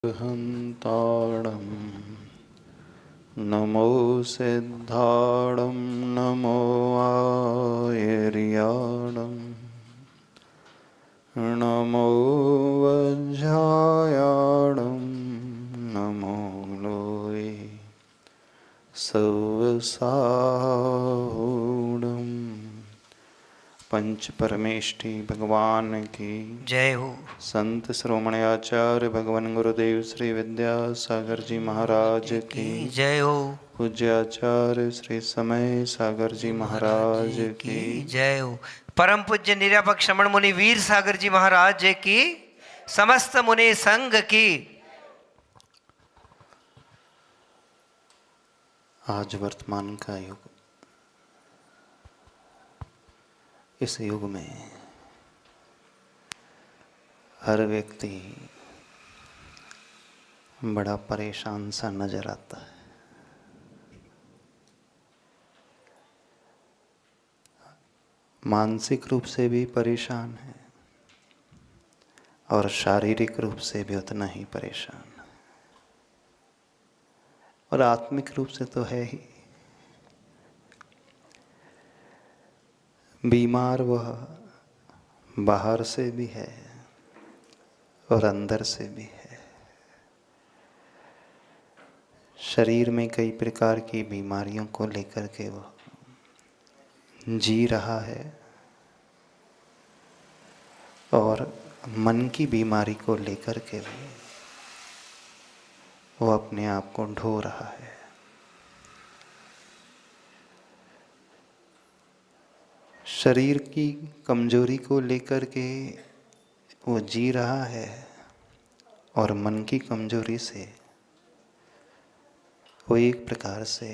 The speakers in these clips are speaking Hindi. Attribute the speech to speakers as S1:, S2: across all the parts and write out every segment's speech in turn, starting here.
S1: हन्ताडं नमो सिद्धाडं नमो आयर्याडं नमो वज्रायाडं नमो लोये सवसाहूडं। पंच परमेष्टि भगवान की
S2: जय हो।
S1: संत श्रोमणी आचार्य भगवान गुरुदेव श्री विद्यासागर जी महाराज की
S2: जय हो।
S1: पूज्य आचार्य श्री समय सागर जी महाराज की
S2: जय हो। परम पूज्य निरापक श्रमण मुनि वीर सागर जी महाराज की, समस्त मुनि संघ की।
S1: आज वर्तमान का युग, इस युग में हर व्यक्ति बड़ा परेशान सा नजर आता है। मानसिक रूप से भी परेशान है और शारीरिक रूप से भी उतना ही परेशान है, और आत्मिक रूप से तो है ही। बीमार वह बाहर से भी है और अंदर से भी है। शरीर में कई प्रकार की बीमारियों को लेकर के वह जी रहा है, और मन की बीमारी को लेकर के भी वो अपने आप को ढो रहा है। शरीर की कमजोरी को लेकर के वो जी रहा है, और मन की कमजोरी से वो एक प्रकार से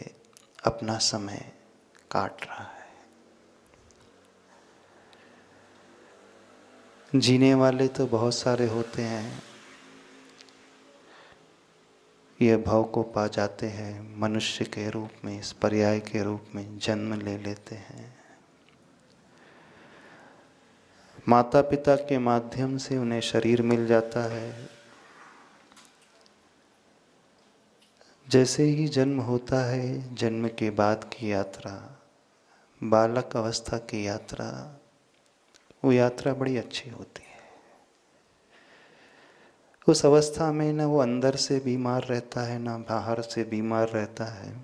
S1: अपना समय काट रहा है। जीने वाले तो बहुत सारे होते हैं, ये भव को पा जाते हैं, मनुष्य के रूप में, इस पर्याय के रूप में जन्म ले लेते हैं। माता पिता के माध्यम से उन्हें शरीर मिल जाता है। जैसे ही जन्म होता है, जन्म के बाद की यात्रा, बालक अवस्था की यात्रा, वो यात्रा बड़ी अच्छी होती है। उस अवस्था में ना वो अंदर से बीमार रहता है, ना बाहर से बीमार रहता है।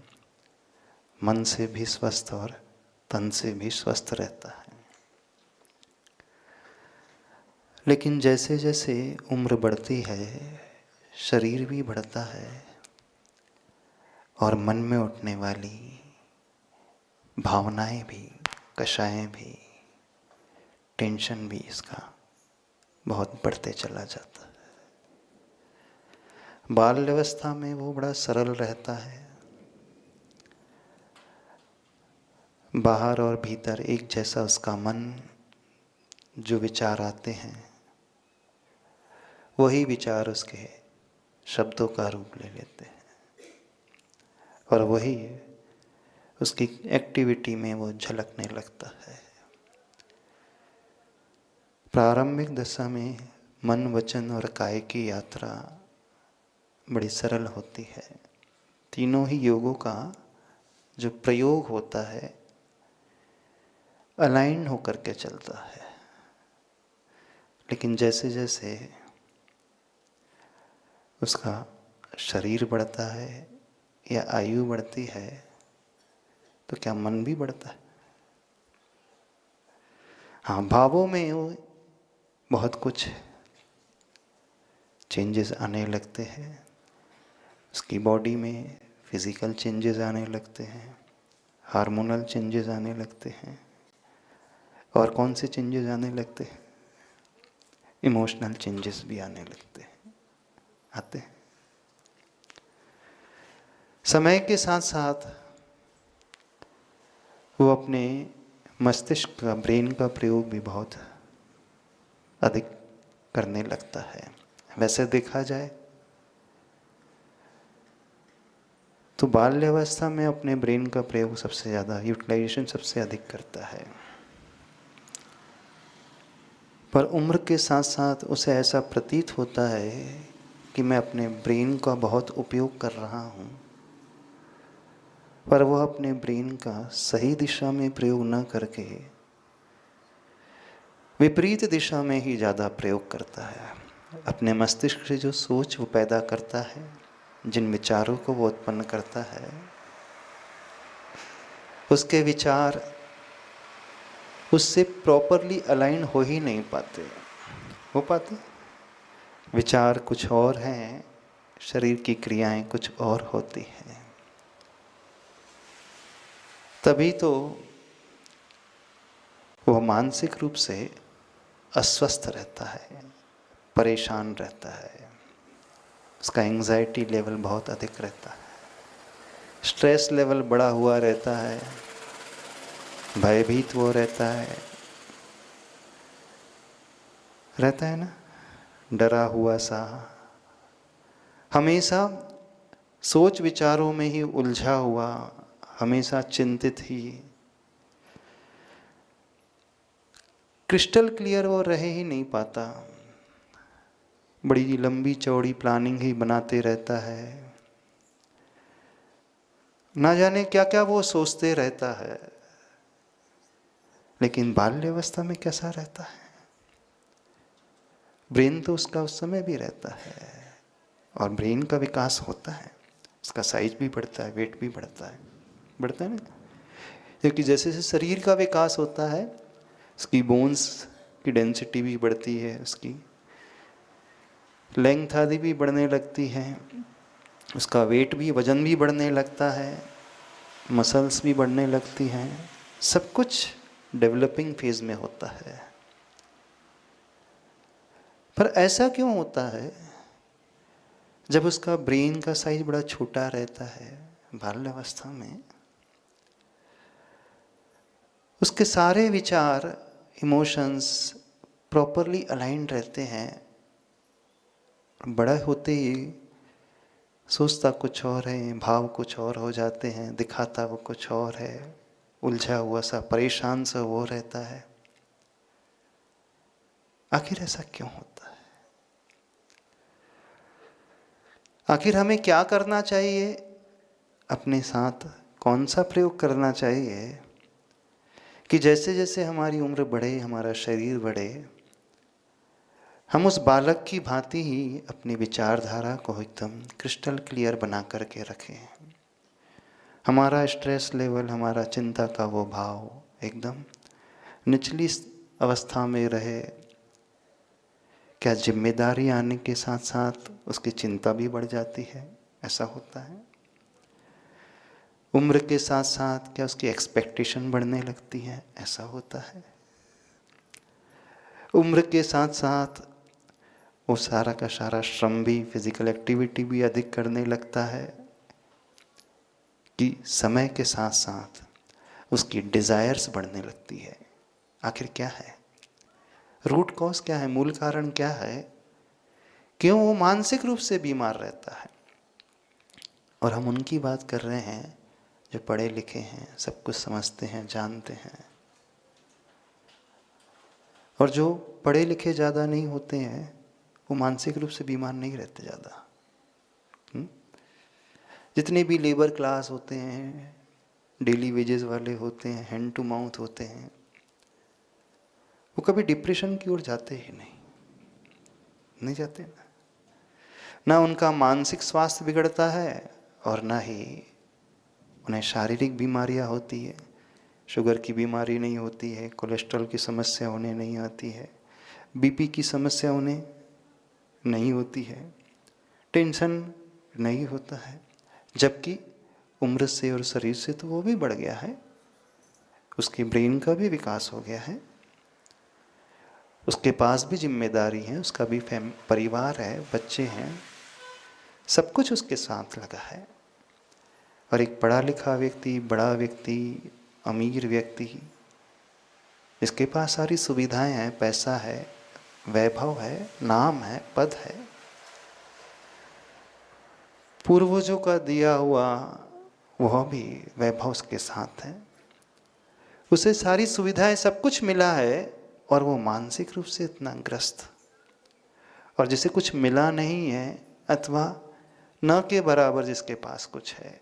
S1: मन से भी स्वस्थ और तन से भी स्वस्थ रहता है। लेकिन जैसे जैसे उम्र बढ़ती है, शरीर भी बढ़ता है, और मन में उठने वाली भावनाएं भी, कषायें भी, टेंशन भी इसका बहुत बढ़ते चला जाता है। बाल्यावस्था में वो बड़ा सरल रहता है, बाहर और भीतर एक जैसा उसका मन, जो विचार आते हैं वही विचार उसके शब्दों का रूप ले लेते हैं, और वही उसकी एक्टिविटी में वो झलकने लगता है। प्रारंभिक दशा में मन, वचन और काय की यात्रा बड़ी सरल होती है। तीनों ही योगों का जो प्रयोग होता है अलाइन होकर के चलता है। लेकिन जैसे जैसे उसका शरीर बढ़ता है या आयु बढ़ती है, तो क्या मन भी बढ़ता है? हाँ, भावों में वो बहुत कुछ चेंजेस आने लगते हैं। उसकी बॉडी में फिजिकल चेंजेस आने लगते हैं, हार्मोनल चेंजेस आने लगते हैं, और कौन से चेंजेस आने लगते हैं? इमोशनल चेंजेस भी आने लगते हैं, आते हैं। समय के साथ साथ वो अपने मस्तिष्क का, ब्रेन का प्रयोग भी बहुत अधिक करने लगता है। वैसे देखा जाए तो बाल्यावस्था में अपने ब्रेन का प्रयोग सबसे ज़्यादा, यूटिलाइजेशन सबसे अधिक करता है। पर उम्र के साथ साथ उसे ऐसा प्रतीत होता है कि मैं अपने ब्रेन का बहुत उपयोग कर रहा हूँ, पर वह अपने ब्रेन का सही दिशा में प्रयोग न करके विपरीत दिशा में ही ज़्यादा प्रयोग करता है। अपने मस्तिष्क से जो सोच वो पैदा करता है, जिन विचारों को वो उत्पन्न करता है, उसके विचार उससे प्रॉपरली अलाइन हो ही नहीं पाते। हो पाते? विचार कुछ और हैं, शरीर की क्रियाएं कुछ और होती हैं। तभी तो वह मानसिक रूप से अस्वस्थ रहता है, परेशान रहता है, उसका एंजाइटी लेवल बहुत अधिक रहता है, स्ट्रेस लेवल बढ़ा हुआ रहता है, भयभीत वो रहता है ना, डरा हुआ सा, हमेशा सोच विचारों में ही उलझा हुआ, हमेशा चिंतित ही, क्रिस्टल क्लियर वो रह ही नहीं पाता, बड़ी लंबी चौड़ी प्लानिंग ही बनाते रहता है, ना जाने क्या क्या वो सोचते रहता है। लेकिन बाल्यावस्था में कैसा रहता है? ब्रेन तो उसका उस समय भी रहता है और ब्रेन का विकास होता है, उसका साइज भी बढ़ता है, वेट भी बढ़ता है ना। क्योंकि जैसे जैसे शरीर का विकास होता है, उसकी बोन्स की डेंसिटी भी बढ़ती है, उसकी लेंथ आदि भी बढ़ने लगती है, उसका वेट भी, वजन भी बढ़ने लगता है, मसल्स भी बढ़ने लगती हैं, सब कुछ डेवलपिंग फेज में होता है। पर ऐसा क्यों होता है? जब उसका ब्रेन का साइज बड़ा छोटा रहता है बाल्यावस्था में, उसके सारे विचार, इमोशंस प्रॉपरली अलाइन रहते हैं। बड़ा होते ही सोचता कुछ और है, भाव कुछ और हो जाते हैं, दिखाता वो कुछ और है, उलझा हुआ सा, परेशान सा वो रहता है। आखिर ऐसा क्यों होता है? आखिर हमें क्या करना चाहिए? अपने साथ कौन सा प्रयोग करना चाहिए कि जैसे जैसे हमारी उम्र बढ़े, हमारा शरीर बढ़े, हम उस बालक की भांति ही अपनी विचारधारा को एकदम क्रिस्टल क्लियर बना करके रखें। हमारा स्ट्रेस लेवल, हमारा चिंता का वो भाव एकदम निचली अवस्था में रहे। क्या जिम्मेदारी आने के साथ साथ उसकी चिंता भी बढ़ जाती है? ऐसा होता है। उम्र के साथ साथ क्या उसकी एक्सपेक्टेशन बढ़ने लगती है? ऐसा होता है। उम्र के साथ साथ वो सारा का सारा श्रम भी, फिजिकल एक्टिविटी भी अधिक करने लगता है कि समय के साथ साथ उसकी डिज़ायर्स बढ़ने लगती है। आखिर क्या है? रूट कॉज क्या है? मूल कारण क्या है? क्यों वो मानसिक रूप से बीमार रहता है? और हम उनकी बात कर रहे हैं जो पढ़े लिखे हैं, सब कुछ समझते हैं, जानते हैं। और जो पढ़े लिखे ज़्यादा नहीं होते हैं वो मानसिक रूप से बीमार नहीं रहते ज़्यादा। जितने भी लेबर क्लास होते हैं, डेली वेजेस वाले होते हैं, हैंड टू माउथ होते हैं, वो कभी डिप्रेशन की ओर जाते ही नहीं जाते ना उनका मानसिक स्वास्थ्य बिगड़ता है और ना ही उन्हें शारीरिक बीमारियां होती है। शुगर की बीमारी नहीं होती है, कोलेस्ट्रॉल की समस्या उन्हें नहीं आती है, बीपी की समस्या उन्हें नहीं होती है, टेंशन नहीं होता है। जबकि उम्र से और शरीर से तो वो भी बढ़ गया है, उसके ब्रेन का भी विकास हो गया है, उसके पास भी जिम्मेदारी है, उसका भी परिवार है, बच्चे हैं, सब कुछ उसके साथ लगा है। और एक पढ़ा लिखा व्यक्ति, बड़ा व्यक्ति, अमीर व्यक्ति, जिसके पास सारी सुविधाएं हैं, पैसा है, वैभव है, नाम है, पद है, पूर्वजों का दिया हुआ वह भी वैभव उसके साथ है, उसे सारी सुविधाएं, सब कुछ मिला है और वो मानसिक रूप से इतना ग्रस्त। और जिसे कुछ मिला नहीं है, अथवा न के बराबर जिसके पास कुछ है,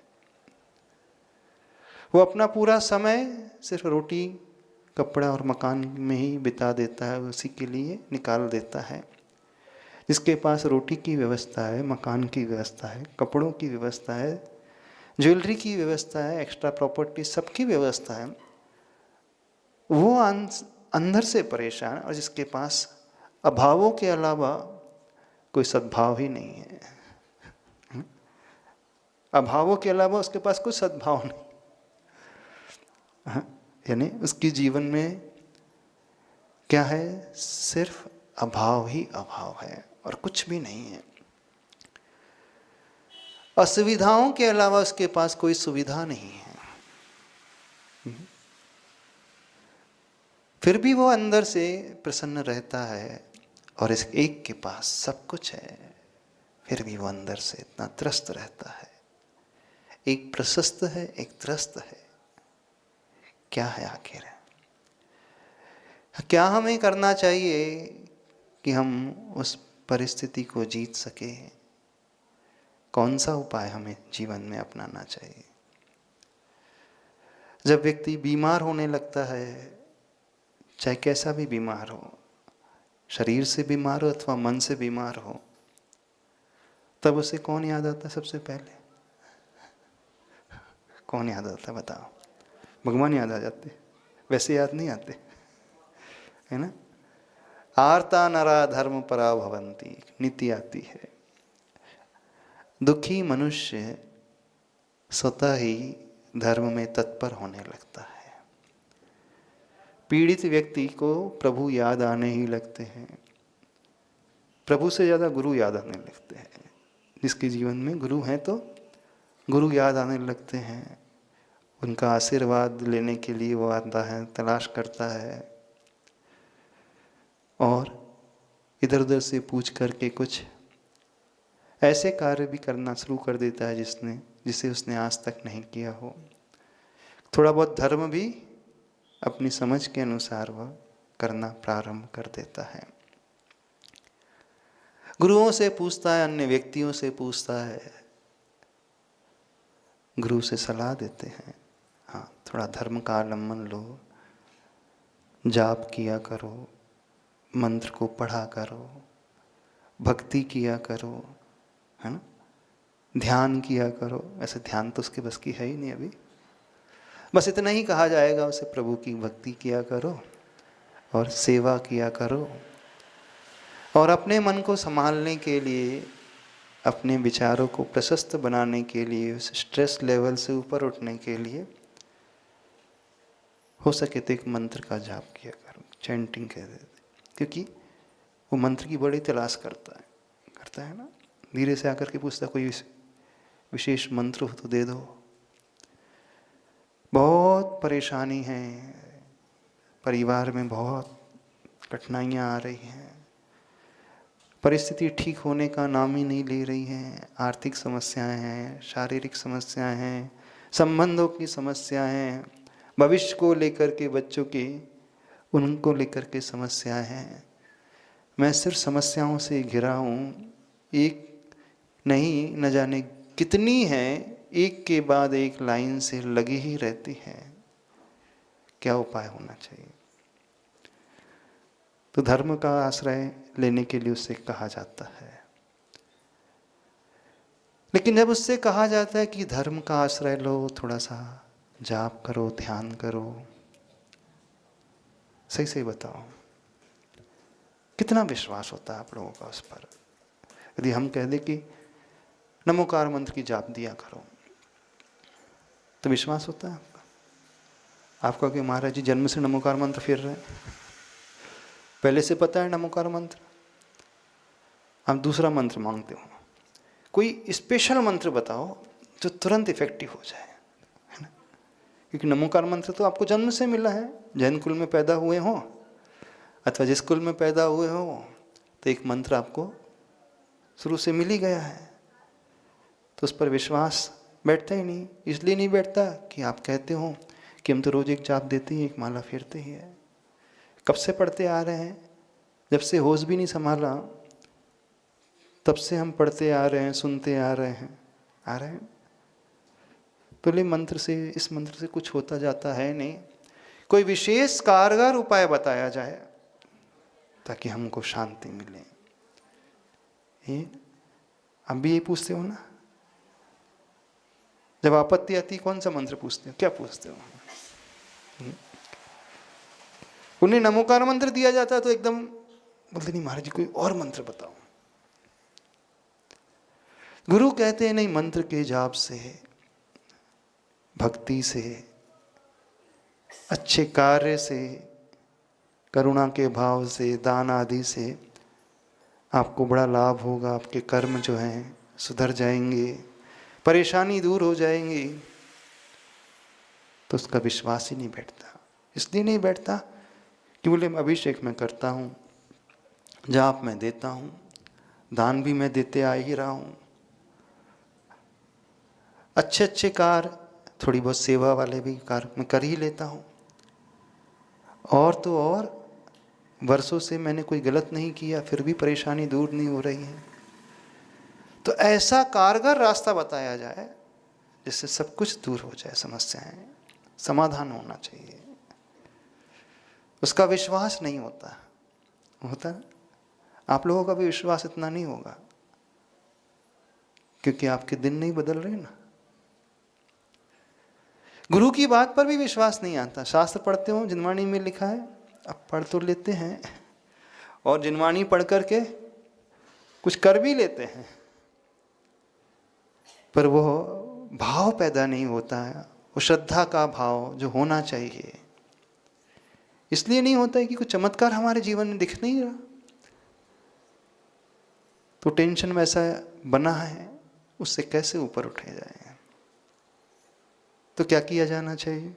S1: वो अपना पूरा समय सिर्फ रोटी कपड़ा और मकान में ही बिता देता है, उसी के लिए निकाल देता है। जिसके पास रोटी की व्यवस्था है, मकान की व्यवस्था है, कपड़ों की व्यवस्था है, ज्वेलरी की व्यवस्था है, एक्स्ट्रा प्रॉपर्टी सबकी व्यवस्था है, वो अंदर से परेशान। और जिसके पास अभावों के अलावा कोई सद्भाव ही नहीं है, अभावों के अलावा उसके पास कोई सद्भाव नहीं, यानी उसकी जीवन में क्या है, सिर्फ अभाव ही अभाव है और कुछ भी नहीं है। असुविधाओं के अलावा उसके पास कोई सुविधा नहीं है। फिर भी वो अंदर से प्रसन्न रहता है और इस एक के पास सब कुछ है, फिर भी वो अंदर से इतना त्रस्त रहता है। एक प्रशस्त है, एक त्रस्त है। क्या है आखिर? क्या हमें करना चाहिए कि हम उस परिस्थिति को जीत सके? कौन सा उपाय हमें जीवन में अपनाना चाहिए? जब व्यक्ति बीमार होने लगता है, चाहे कैसा भी बीमार हो, शरीर से बीमार हो अथवा मन से बीमार हो, तब उसे कौन याद आता है सबसे पहले? कौन याद आता है बताओ? भगवान याद आ जाते, वैसे याद नहीं आते, है ना। आर्ता नरा धर्म परा भवंती नीति आती है। दुखी मनुष्य स्वतः ही धर्म में तत्पर होने लगता है। पीड़ित व्यक्ति को प्रभु याद आने ही लगते हैं। प्रभु से ज़्यादा गुरु याद आने लगते हैं। जिसके जीवन में गुरु हैं तो गुरु याद आने लगते हैं। उनका आशीर्वाद लेने के लिए वो आता है, तलाश करता है और इधर उधर से पूछ करके कुछ ऐसे कार्य भी करना शुरू कर देता है जिसे उसने आज तक नहीं किया हो। थोड़ा बहुत धर्म भी अपनी समझ के अनुसार वह करना प्रारंभ कर देता है। गुरुओं से पूछता है, अन्य व्यक्तियों से पूछता है, गुरु से सलाह देते हैं, हाँ थोड़ा धर्म का आलम्बन लो, जाप किया करो, मंत्र को पढ़ा करो, भक्ति किया करो, है ना, ध्यान किया करो। ऐसे ध्यान तो उसके बस की है ही नहीं अभी, बस इतना ही कहा जाएगा उसे, प्रभु की भक्ति किया करो और सेवा किया करो। और अपने मन को संभालने के लिए, अपने विचारों को प्रशस्त बनाने के लिए, उस स्ट्रेस लेवल से ऊपर उठने के लिए हो सके तो एक मंत्र का जाप किया करो, चैंटिंग कह देते, क्योंकि वो मंत्र की बड़ी तलाश करता है ना। धीरे से आकर के पूछता, कोई विशेष मंत्र हो तो दे दो। बहुत परेशानी है, परिवार में बहुत कठिनाइयाँ आ रही हैं, परिस्थिति ठीक होने का नाम ही नहीं ले रही हैं। आर्थिक समस्याएं हैं, शारीरिक समस्याएं हैं, संबंधों की समस्याएं हैं, भविष्य को लेकर के, बच्चों के उनको लेकर के समस्याएं हैं। मैं सिर्फ समस्याओं से घिरा हूँ, एक नहीं न जाने कितनी हैं, एक के बाद एक लाइन से लगी ही रहती हैं। क्या उपाय होना चाहिए? तो धर्म का आश्रय लेने के लिए उससे कहा जाता है। लेकिन जब उससे कहा जाता है कि धर्म का आश्रय लो, थोड़ा सा जाप करो, ध्यान करो, सही सही बताओ कितना विश्वास होता है आप लोगों का उस पर? यदि हम कह दें कि नमोकार मंत्र की जाप दिया करो, तो विश्वास होता है आपका? आपका कि महाराज जी जन्म से नमोकार मंत्र फिर रहे हैं, पहले से पता है नमोकार मंत्र, आप दूसरा मंत्र मांगते हो। कोई स्पेशल मंत्र बताओ जो तुरंत इफेक्टिव हो जाए, है ना। क्योंकि नमोकार मंत्र तो आपको जन्म से मिला है, जैन कुल में पैदा हुए हो अथवा जिस कुल में पैदा हुए हो, तो एक मंत्र आपको शुरू से मिल ही गया है, तो उस पर विश्वास बैठता ही नहीं। इसलिए नहीं बैठता कि आप कहते हो कि हम तो रोज एक जाप देते ही, एक माला फेरते ही है। कब से पढ़ते आ रहे हैं, जब से होश भी नहीं संभाला, तब से हम पढ़ते आ रहे हैं, सुनते आ रहे हैं। बोले मंत्र से, इस मंत्र से कुछ होता जाता है नहीं। कोई विशेष कारगर उपाय बताया जाए ताकि हमको शांति मिले। ये आप भी ये पूछते हो ना, जब आपत्ति आती कौन सा मंत्र पूछते हो, क्या पूछते हो? उन्हें नमोकार मंत्र दिया जाता है तो एकदम बोलते नहीं महाराज जी कोई और मंत्र बताओ। गुरु कहते हैं नहीं, मंत्र के जाप से, भक्ति से, अच्छे कार्य से, करुणा के भाव से, दान आदि से आपको बड़ा लाभ होगा। आपके कर्म जो हैं सुधर जाएंगे, परेशानी दूर हो जाएंगी। तो उसका विश्वास ही नहीं बैठता। इसलिए नहीं बैठता कि बोले अभिषेक मैं करता हूँ, जाप मैं देता हूँ, दान भी मैं देते आ ही रहा हूँ, अच्छे अच्छे कार्य, थोड़ी बहुत सेवा वाले भी कार्य मैं कर ही लेता हूँ, और तो और वर्षों से मैंने कोई गलत नहीं किया, फिर भी परेशानी दूर नहीं हो रही है। तो ऐसा कारगर रास्ता बताया जाए जिससे सब कुछ दूर हो जाए, समस्याएं समाधान होना चाहिए। उसका विश्वास नहीं होता। आप लोगों का भी विश्वास इतना नहीं होगा क्योंकि आपके दिन नहीं बदल रहे ना। गुरु की बात पर भी विश्वास नहीं आता। शास्त्र पढ़ते हो, जिनवाणी में लिखा है, अब पढ़ तो लेते हैं और जिनवाणी पढ़ करके कुछ कर भी लेते हैं, पर वो भाव पैदा नहीं होता है, वो श्रद्धा का भाव जो होना चाहिए। इसलिए नहीं होता है कि कुछ चमत्कार हमारे जीवन में दिख नहीं रहा, तो टेंशन वैसा बना है, उससे कैसे ऊपर उठे जाए। तो क्या किया जाना चाहिए?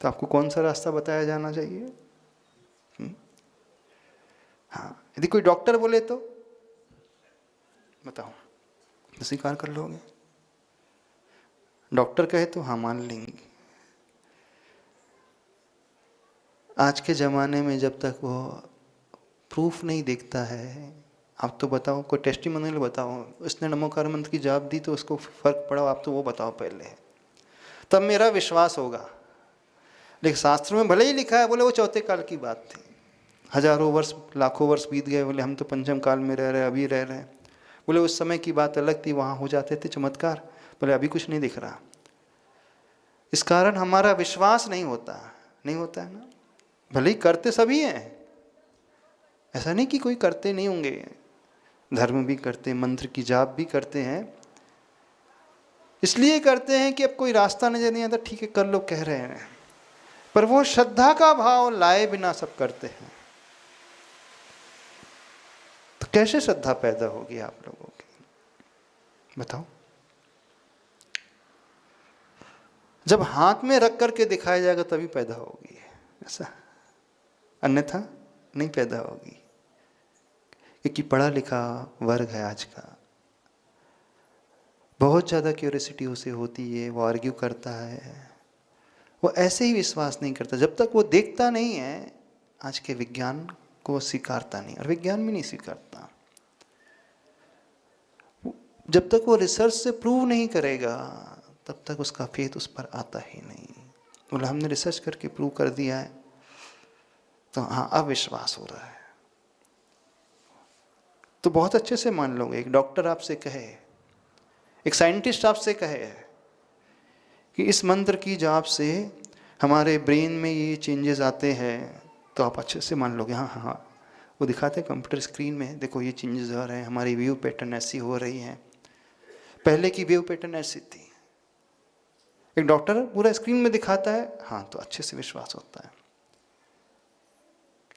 S1: तो आपको कौन सा रास्ता बताया जाना चाहिए? हाँ, यदि कोई डॉक्टर बोले तो बताओ, स्वीकार कर लोगे? डॉक्टर कहे तो हाँ मान लेंगे। आज के ज़माने में जब तक वो प्रूफ नहीं देखता है, आप तो बताओ, कोई टेस्टिमोनियल बताओ, उसने नमोकार मंत्र की जाप दी तो उसको फर्क पड़ा, आप तो वो बताओ पहले, तब मेरा विश्वास होगा। लेकिन शास्त्रों में भले ही लिखा है, बोले वो चौथे काल की बात थी, हजारों वर्ष लाखों वर्ष बीत गए, बोले हम तो पंचम काल में रह रहे, अभी रह रहे हैं। बोले उस समय की बात अलग थी, वहाँ हो जाते थे चमत्कार, बोले अभी कुछ नहीं दिख रहा। इस कारण हमारा विश्वास नहीं होता है ना। भले ही करते सभी हैं, ऐसा नहीं कि कोई करते नहीं होंगे, धर्म भी करते, मंत्र की जाप भी करते हैं, इसलिए करते हैं कि अब कोई रास्ता नजर नहीं आता, ठीक है कर लो कह रहे हैं, पर वो श्रद्धा का भाव लाए बिना सब करते हैं। तो कैसे श्रद्धा पैदा होगी आप लोगों की, बताओ? जब हाथ में रख करके दिखाया जाएगा तभी पैदा होगी, ऐसा, अन्यथा नहीं पैदा होगी। क्योंकि पढ़ा लिखा वर्ग है आज का, बहुत ज़्यादा क्यूरियोसिटी उसे होती है, वो आर्ग्यू करता है, वो ऐसे ही विश्वास नहीं करता जब तक वो देखता नहीं है, आज के विज्ञान को स्वीकारता नहीं, और विज्ञान भी नहीं स्वीकारता। जब तक वो रिसर्च से प्रूव नहीं करेगा तब तक उसका फेथ उस पर आता ही नहीं। बोला हमने रिसर्च करके प्रूव कर दिया है तो हाँ अब विश्वास हो रहा है, तो बहुत अच्छे से मान लोगे। एक डॉक्टर आपसे कहे, एक साइंटिस्ट आपसे कहे कि इस मंत्र की जाप से हमारे ब्रेन में ये चेंजेस आते हैं, तो आप अच्छे से मान लोगे हाँ हाँ हाँ। वो दिखाते हैं कंप्यूटर स्क्रीन में, देखो ये चेंजेस आ रहे हैं, हमारी वेव पैटर्न ऐसी हो रही है, पहले की वेव पैटर्न ऐसी थी। एक डॉक्टर पूरा स्क्रीन में दिखाता है, हाँ तो अच्छे से विश्वास होता है।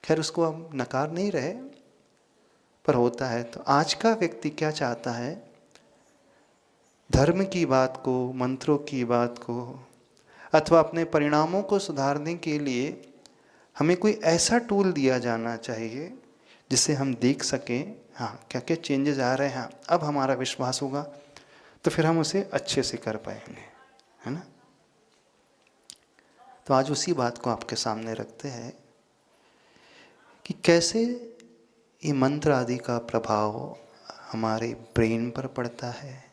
S1: खैर उसको हम नकार नहीं रहे, पर होता है। तो आज का व्यक्ति क्या चाहता है, धर्म की बात को, मंत्रों की बात को, अथवा अपने परिणामों को सुधारने के लिए हमें कोई ऐसा टूल दिया जाना चाहिए जिससे हम देख सकें हाँ क्या क्या चेंजेस आ रहे हैं, हाँ अब हमारा विश्वास होगा, तो फिर हम उसे अच्छे से कर पाएंगे, है ना। तो आज उसी बात को आपके सामने रखते हैं कि कैसे ये मंत्र आदि का प्रभाव हमारे ब्रेन पर पड़ता है,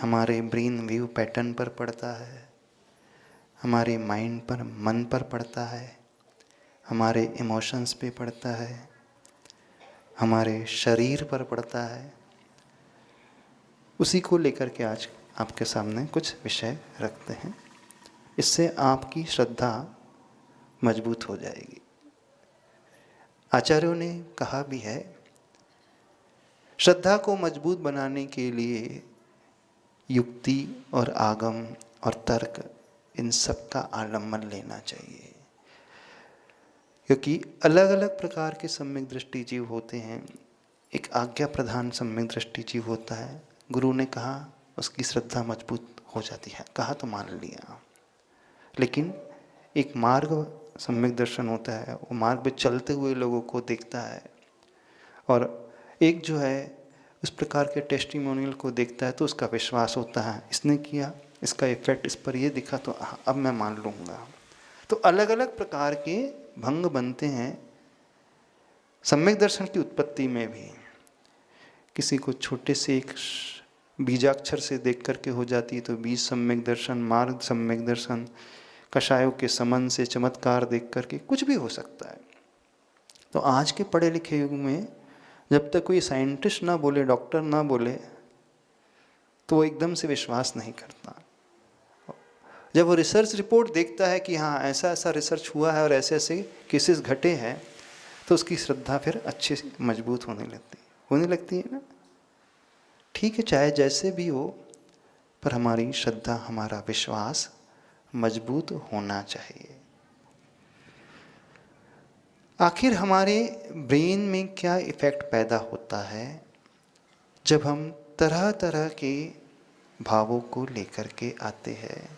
S1: हमारे ब्रेन वेव पैटर्न पर पड़ता है, हमारे माइंड पर, मन पर पड़ता है, हमारे इमोशंस पे पड़ता है, हमारे शरीर पर पड़ता है। उसी को लेकर के आज आपके सामने कुछ विषय रखते हैं। इससे आपकी श्रद्धा मजबूत हो जाएगी। आचार्यों ने कहा भी है, श्रद्धा को मजबूत बनाने के लिए युक्ति और आगम और तर्क, इन सब का आलम्बन लेना चाहिए। क्योंकि अलग अलग प्रकार के सम्यक दृष्टि जीव होते हैं। एक आज्ञा प्रधान सम्यक दृष्टि जीव होता है, गुरु ने कहा उसकी श्रद्धा मजबूत हो जाती है, कहा तो मान लिया। लेकिन एक मार्ग सम्यक दर्शन होता है, वो मार्ग पे चलते हुए लोगों को देखता है, और एक जो है उस प्रकार के टेस्टिमोनियल को देखता है तो उसका विश्वास होता है, इसने किया, इसका इफेक्ट इस पर ये दिखा तो अब मैं मान लूँगा। तो अलग अलग प्रकार के भंग बनते हैं सम्यक दर्शन की उत्पत्ति में भी। किसी को छोटे से एक बीजाक्षर से देख करके हो जाती है तो बीज सम्यक दर्शन, मार्ग सम्यक दर्शन, कषायों के समन से चमत्कार देख करके कुछ भी हो सकता है। तो आज के पढ़े लिखे युग में जब तक कोई साइंटिस्ट ना बोले, डॉक्टर ना बोले, तो वो एकदम से विश्वास नहीं करता। जब वो रिसर्च रिपोर्ट देखता है कि हाँ ऐसा ऐसा रिसर्च हुआ है और ऐसे ऐसे केसेस घटे हैं, तो उसकी श्रद्धा फिर अच्छे से मजबूत होने लगती है ना। ठीक है, चाहे जैसे भी हो, पर हमारी श्रद्धा, हमारा विश्वास मजबूत होना चाहिए। आखिर हमारे ब्रेन में क्या इफ़ेक्ट पैदा होता है जब हम तरह तरह के भावों को लेकर के आते हैं?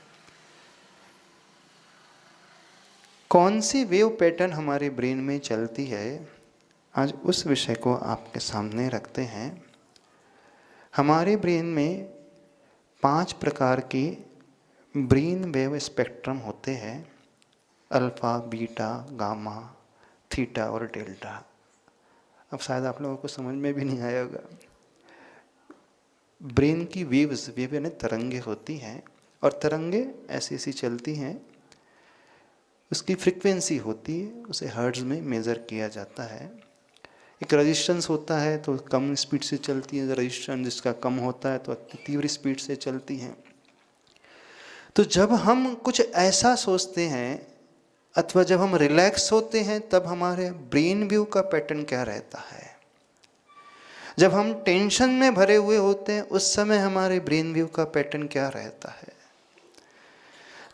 S1: कौन सी वेव पैटर्न हमारे ब्रेन में चलती है, आज उस विषय को आपके सामने रखते हैं। हमारे ब्रेन में 5 प्रकार के ब्रेन वेव स्पेक्ट्रम होते हैं, अल्फा, बीटा, गामा, थीटा और डेल्टा। अब शायद आप लोगों को समझ में भी नहीं आया होगा। ब्रेन की वेव्स, वेव यानी तरंगे होती हैं, और तरंगे ऐसी ऐसी चलती हैं, उसकी फ्रीक्वेंसी होती है, उसे हर्ट्ज में मेज़र किया जाता है। एक रेजिस्टेंस होता है तो कम स्पीड से चलती है, रेजिस्टेंस जिसका कम होता है तो तीव्र स्पीड से चलती हैं। तो जब हम कुछ ऐसा सोचते हैं अथवा जब हम रिलैक्स होते हैं, तब हमारे ब्रेन व्यू का पैटर्न क्या रहता है? जब हम टेंशन में भरे हुए होते हैं, उस समय हमारे ब्रेन व्यू का पैटर्न क्या रहता है?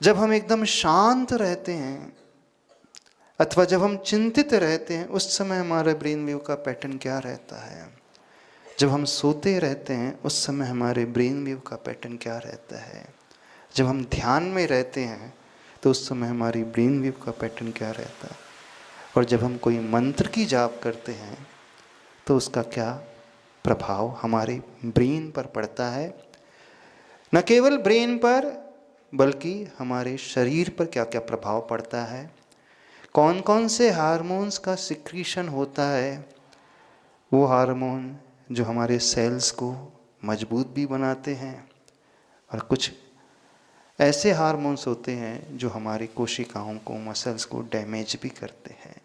S1: जब हम एकदम शांत रहते हैं अथवा जब हम चिंतित रहते हैं, उस समय हमारे ब्रेन व्यू का पैटर्न क्या रहता है? जब हम सोते रहते हैं, उस समय हमारे ब्रेन व्यू का पैटर्न क्या रहता है? जब हम ध्यान में रहते हैं तो उस समय हमारी ब्रेन वेव का पैटर्न क्या रहता है? और जब हम कोई मंत्र की जाप करते हैं तो उसका क्या प्रभाव हमारे ब्रेन पर पड़ता है? न केवल ब्रेन पर बल्कि हमारे शरीर पर क्या क्या प्रभाव पड़ता है? कौन कौन से हार्मोन्स का सिक्रीशन होता है? वो हार्मोन जो हमारे सेल्स को मजबूत भी बनाते हैं, और कुछ ऐसे हार्मोन्स होते हैं जो हमारी कोशिकाओं को, मसल्स को डैमेज भी करते हैं।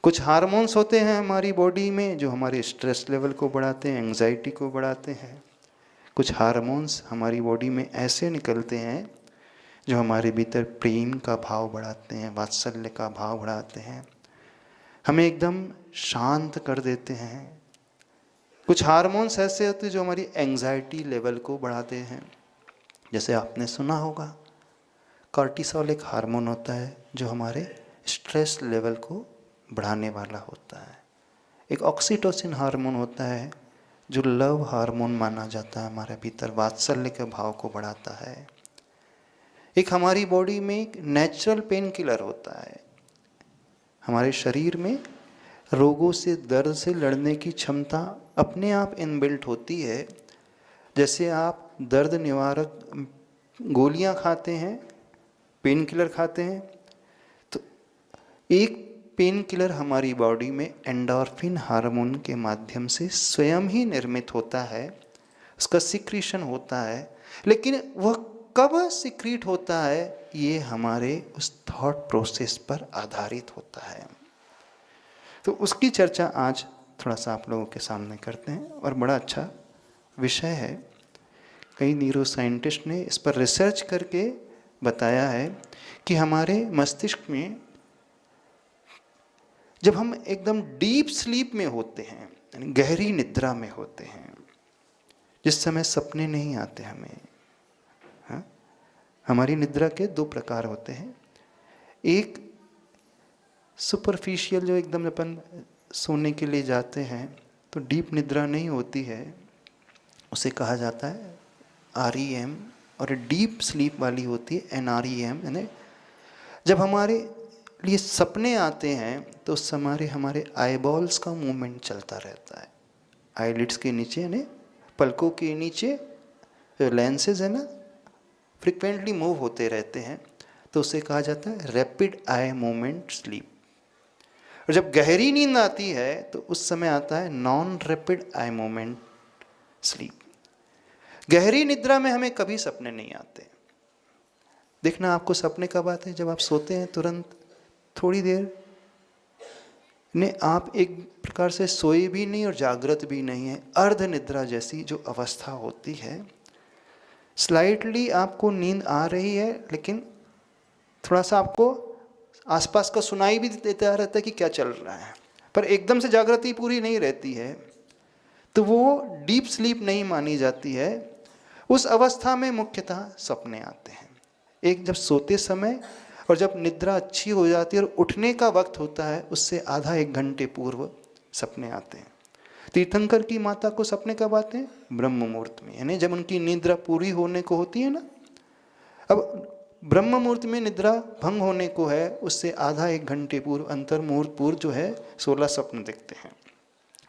S1: कुछ हार्मोन्स होते हैं हमारी बॉडी में जो हमारे स्ट्रेस लेवल को बढ़ाते हैं, एंजाइटी को बढ़ाते हैं। कुछ हार्मोन्स हमारी बॉडी में ऐसे निकलते हैं जो हमारे भीतर प्रेम का भाव बढ़ाते हैं, वात्सल्य का भाव बढ़ाते हैं, हमें एकदम शांत कर देते हैं। कुछ हार्मोन्स ऐसे होते हैं जो हमारी एंजाइटी लेवल को बढ़ाते हैं। जैसे आपने सुना होगा, कॉर्टिसोल एक हार्मोन होता है जो हमारे स्ट्रेस लेवल को बढ़ाने वाला होता है। एक ऑक्सीटोसिन हार्मोन होता है जो लव हार्मोन माना जाता है, हमारे भीतर वात्सल्य के भाव को बढ़ाता है। एक हमारी बॉडी में एक नेचुरल पेन किलर होता है। हमारे शरीर में रोगों से, दर्द से लड़ने की क्षमता अपने आप इनबिल्ट होती है। जैसे आप दर्द निवारक गोलियां खाते हैं, पेन किलर खाते हैं, तो एक पेन किलर हमारी बॉडी में एंडोर्फिन हार्मोन के माध्यम से स्वयं ही निर्मित होता है, उसका सिक्रीशन होता है, लेकिन वह कब सिक्रीट होता है ये हमारे उस थॉट प्रोसेस पर आधारित होता है। तो उसकी चर्चा आज थोड़ा सा आप लोगों के सामने करते हैं और बड़ा अच्छा विषय है। कई न्यूरो साइंटिस्ट ने इस पर रिसर्च करके बताया है कि हमारे मस्तिष्क में जब हम एकदम डीप स्लीप में होते हैं, यानी गहरी निद्रा में होते हैं, जिस समय सपने नहीं आते हमें, हाँ? हमारी निद्रा के दो प्रकार होते हैं। एक सुपरफिशियल, जो एकदम अपन सोने के लिए जाते हैं तो डीप निद्रा नहीं होती है, उसे कहा जाता है REM, और डीप स्लीप वाली होती है NREM। यानी जब हमारे लिए सपने आते हैं तो उस समय हमारे आईबॉल्स का मूवमेंट चलता रहता है, आईलिड्स के नीचे, यानी पलकों के नीचे जो लेंसेज है ना, फ्रिक्वेंटली मूव होते रहते हैं, तो उसे कहा जाता है रैपिड आई मूवमेंट स्लीप। और जब गहरी नींद आती है तो उस समय आता है non rapid eye movement sleep. गहरी निद्रा में हमें कभी सपने नहीं आते। देखना आपको सपने कब आते हैं? जब आप सोते हैं तुरंत थोड़ी देर ने आप एक प्रकार से सोए भी नहीं और जागृत भी नहीं है, अर्ध निद्रा जैसी जो अवस्था होती है। स्लाइटली आपको नींद आ रही है, लेकिन थोड़ा सा आपको आसपास का सुनाई भी देता रहता है कि क्या चल रहा है, पर एकदम से जागृति पूरी नहीं रहती है, तो वो डीप स्लीप नहीं मानी जाती है। उस अवस्था में मुख्यतः सपने आते हैं। एक जब सोते समय और जब निद्रा अच्छी हो जाती है और उठने का वक्त होता है, उससे आधा एक घंटे पूर्व सपने आते हैं। तीर्थंकर की माता को सपने कब आते हैं? ब्रह्म मुहूर्त में, यानी जब उनकी निद्रा पूरी होने को होती है ना। अब ब्रह्म मुहूर्त में निद्रा भंग होने को है, उससे आधा एक घंटे पूर्व, अंतर मुहूर्त पूर्व जो है 16 स्वप्न दिखते हैं।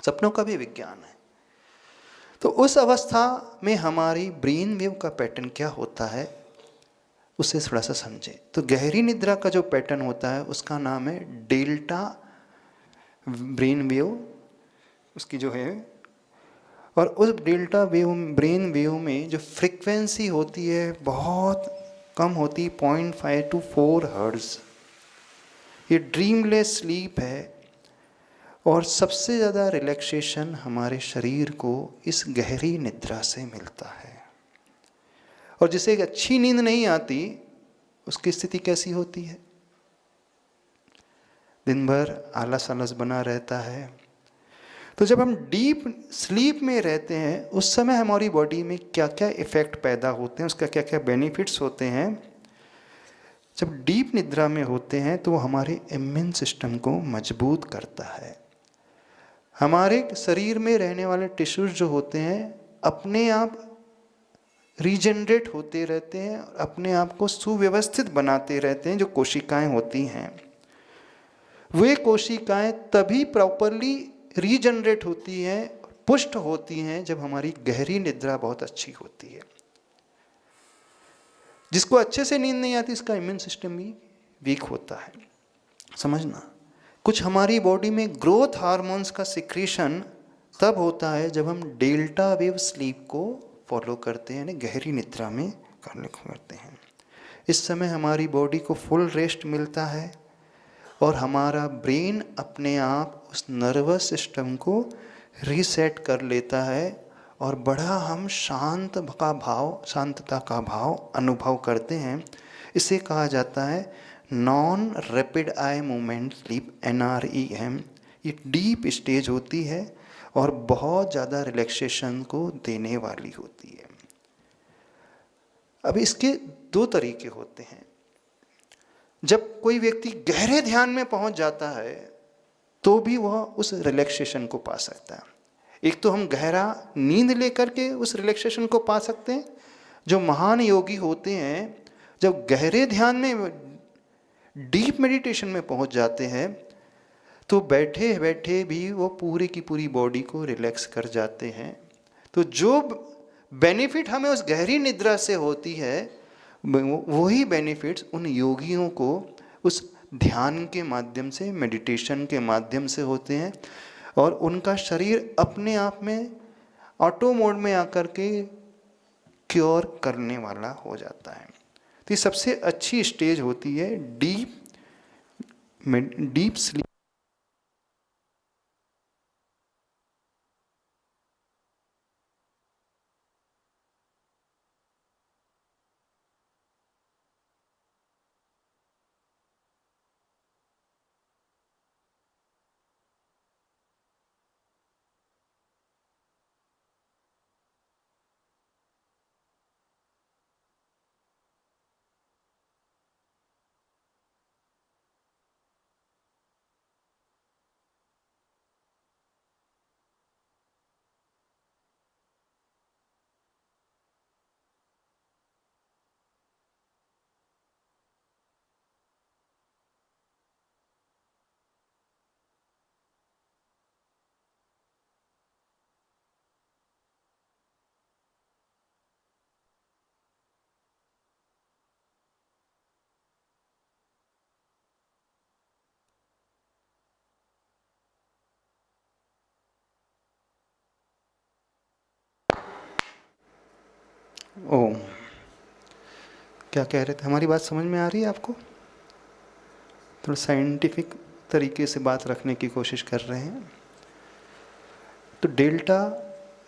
S1: सपनों का भी विज्ञान है। तो उस अवस्था में हमारी ब्रेन वेव का पैटर्न क्या होता है उसे थोड़ा सा समझें। तो गहरी निद्रा का जो पैटर्न होता है उसका नाम है डेल्टा ब्रेन वेव, उसकी जो है, और उस डेल्टा वेव ब्रेन वेव में जो फ्रीक्वेंसी होती है बहुत कम होती, 0.5 to 4 हर्ट्ज। ये ड्रीमलेस स्लीप है और सबसे ज़्यादा रिलैक्सेशन हमारे शरीर को इस गहरी निद्रा से मिलता है। और जिसे एक अच्छी नींद नहीं आती उसकी स्थिति कैसी होती है? दिन भर आलस आलस बना रहता है। तो जब हम डीप स्लीप में रहते हैं उस समय हमारी बॉडी में क्या क्या इफ़ेक्ट पैदा होते हैं, उसका क्या क्या बेनिफिट्स होते हैं। जब डीप निद्रा में होते हैं तो वो हमारे इम्यून सिस्टम को मजबूत करता है। हमारे शरीर में रहने वाले टिश्यूज जो होते हैं अपने आप रीजनरेट होते रहते हैं और अपने आप को सुव्यवस्थित बनाते रहते हैं। जो कोशिकाएं होती हैं वे कोशिकाएं तभी प्रॉपरली रीजनरेट होती हैं, पुष्ट होती हैं, जब हमारी गहरी निद्रा बहुत अच्छी होती है। जिसको अच्छे से नींद नहीं आती उसका इम्यून सिस्टम भी वीक होता है। समझना, कुछ हमारी बॉडी में ग्रोथ हार्मोन्स का सिक्रीशन तब होता है जब हम डेल्टा वेव स्लीप को फॉलो करते हैं, यानी गहरी निद्रा में करते हैं। इस समय हमारी बॉडी को फुल रेस्ट मिलता है और हमारा ब्रेन अपने आप उस नर्वस सिस्टम को रीसेट कर लेता है और बड़ा हम शांतता का भाव अनुभव करते हैं। इसे कहा जाता है non rapid eye movement sleep, NREM। ये डीप स्टेज होती है और बहुत ज़्यादा रिलैक्सेशन को देने वाली होती है। अब इसके दो तरीके होते हैं। जब कोई व्यक्ति गहरे ध्यान में पहुंच जाता है तो भी वह उस रिलैक्सेशन को पा सकता है। एक तो हम गहरा नींद लेकर के उस रिलैक्सेशन को पा सकते हैं। जो महान योगी होते हैं जब गहरे ध्यान में, डीप मेडिटेशन में पहुंच जाते हैं तो बैठे बैठे भी वो पूरी की पूरी बॉडी को रिलैक्स कर जाते हैं। तो जो बेनिफिट हमें उस गहरी निद्रा से होती है वही बेनिफिट्स उन योगियों को उस ध्यान के माध्यम से, मेडिटेशन के माध्यम से होते हैं, और उनका शरीर अपने आप में ऑटो मोड में आकर के क्योर करने वाला हो जाता है। तो ये सबसे अच्छी स्टेज होती है डीप स्लीप। ओम, क्या कह रहे थे? हमारी बात समझ में आ रही है आपको? थोड़ा साइंटिफिक तरीके से बात रखने की कोशिश कर रहे हैं। तो डेल्टा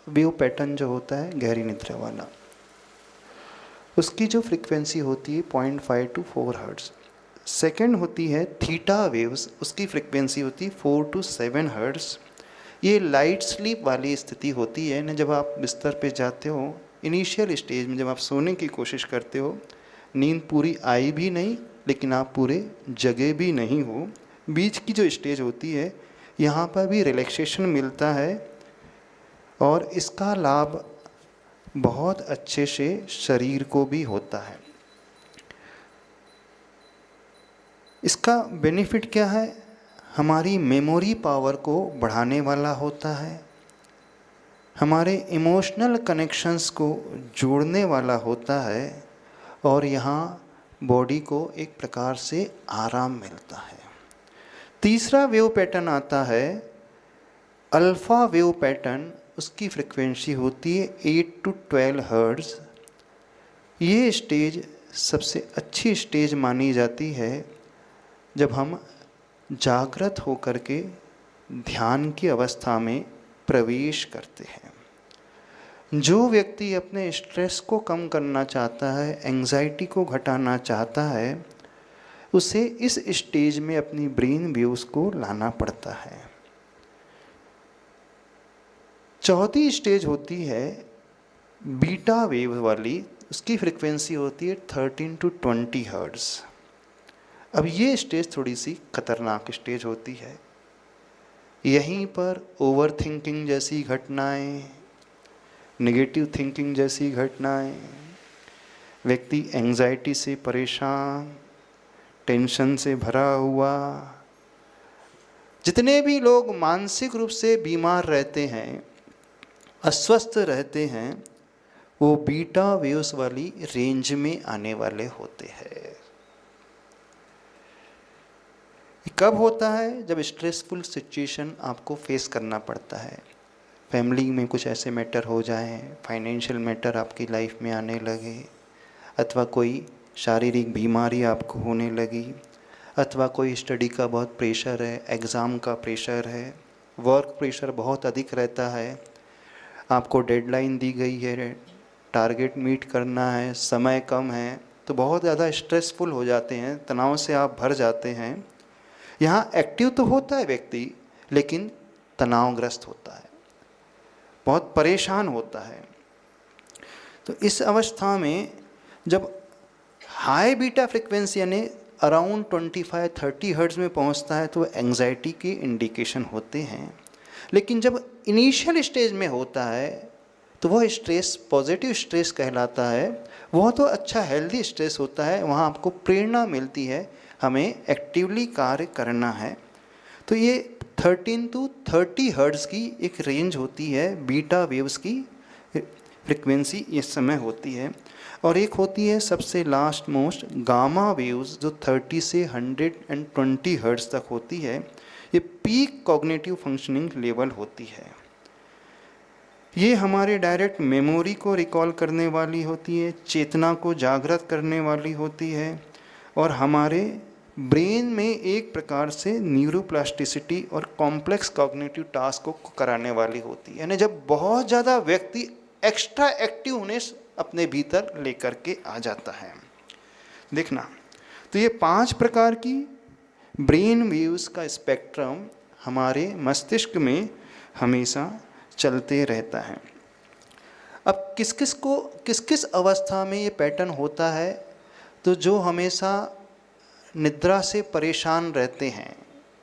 S1: वेव पैटर्न जो होता है गहरी निद्रा वाला, उसकी जो फ्रीक्वेंसी होती है 0.5 to 4 हर्ट्ज। सेकेंड होती है थीटा वेव्स, उसकी फ्रीक्वेंसी होती है 4 to 7 हर्ट्ज। ये लाइट स्लीप वाली स्थिति होती है ना, जब आप बिस्तर पे जाते हो, इनिशियल स्टेज में जब आप सोने की कोशिश करते हो, नींद पूरी आई भी नहीं लेकिन आप पूरे जगे भी नहीं हो, बीच की जो स्टेज होती है यहाँ पर भी रिलैक्सेशन मिलता है, और इसका लाभ बहुत अच्छे से शरीर को भी होता है। इसका बेनिफिट क्या है? हमारी मेमोरी पावर को बढ़ाने वाला होता है, हमारे इमोशनल कनेक्शंस को जोड़ने वाला होता है, और यहाँ बॉडी को एक प्रकार से आराम मिलता है। तीसरा वेव पैटर्न आता है अल्फ़ा वेव पैटर्न, उसकी फ्रिक्वेंसी होती है 8 to 12 हर्ट्ज। ये स्टेज सबसे अच्छी स्टेज मानी जाती है जब हम जागृत होकर के ध्यान की अवस्था में प्रवेश करते हैं। जो व्यक्ति अपने स्ट्रेस को कम करना चाहता है, एंजाइटी को घटाना चाहता है, उसे इस स्टेज में अपनी ब्रेन वेव्स को लाना पड़ता है। चौथी स्टेज होती है बीटा वेव वाली, उसकी फ्रिक्वेंसी होती है 13 to 20 हर्ट्ज। अब ये स्टेज थोड़ी सी खतरनाक स्टेज होती है। यहीं पर ओवर थिंकिंग जैसी घटनाएं, नेगेटिव थिंकिंग जैसी घटनाएं, व्यक्ति एंजाइटी से परेशान, टेंशन से भरा हुआ, जितने भी लोग मानसिक रूप से बीमार रहते हैं, अस्वस्थ रहते हैं, वो बीटा वेव्स वाली रेंज में आने वाले होते हैं। कब होता है? जब स्ट्रेसफुल सिचुएशन आपको फेस करना पड़ता है, फैमिली में कुछ ऐसे मैटर हो जाए, फाइनेंशियल मैटर आपकी लाइफ में आने लगे, अथवा कोई शारीरिक बीमारी आपको होने लगी, अथवा कोई स्टडी का बहुत प्रेशर है, एग्ज़ाम का प्रेशर है, वर्क प्रेशर बहुत अधिक रहता है, आपको डेडलाइन दी गई है, टारगेट मीट करना है, समय कम है, तो बहुत ज़्यादा स्ट्रेसफुल हो जाते हैं, तनाव से आप भर जाते हैं। यहाँ एक्टिव तो होता है व्यक्ति, लेकिन तनावग्रस्त होता है, बहुत परेशान होता है। तो इस अवस्था में जब हाई बीटा फ्रिक्वेंसी यानी अराउंड 25-30 हर्ट्ज में पहुंचता है, तो एंजाइटी के इंडिकेशन होते हैं। लेकिन जब इनिशियल स्टेज में होता है तो वह स्ट्रेस पॉजिटिव स्ट्रेस कहलाता है, वह तो अच्छा हेल्दी स्ट्रेस होता है, वहाँ आपको प्रेरणा मिलती है, हमें एक्टिवली कार्य करना है। तो ये 13 to 30 हर्ट्ज की एक रेंज होती है बीटा वेव्स की फ्रिक्वेंसी इस समय होती है। और एक होती है सबसे लास्ट मोस्ट गामा वेव्स, जो 30 से 120 हर्ट्ज तक होती है। ये पीक कॉग्निटिव फंक्शनिंग लेवल होती है। ये हमारे डायरेक्ट मेमोरी को रिकॉल करने वाली होती है, चेतना को जागृत करने वाली होती है, और हमारे ब्रेन में एक प्रकार से न्यूरोप्लास्टिसिटी और कॉम्प्लेक्स कॉग्निटिव टास्क को कराने वाली होती है। यानी जब बहुत ज़्यादा व्यक्ति एक्स्ट्रा एक्टिवनेस अपने भीतर लेकर के आ जाता है। देखना, तो ये 5 प्रकार की ब्रेन वेव्स का स्पेक्ट्रम हमारे मस्तिष्क में हमेशा चलते रहता है। अब किस किस अवस्था में ये पैटर्न होता है, तो जो हमेशा निद्रा से परेशान रहते हैं,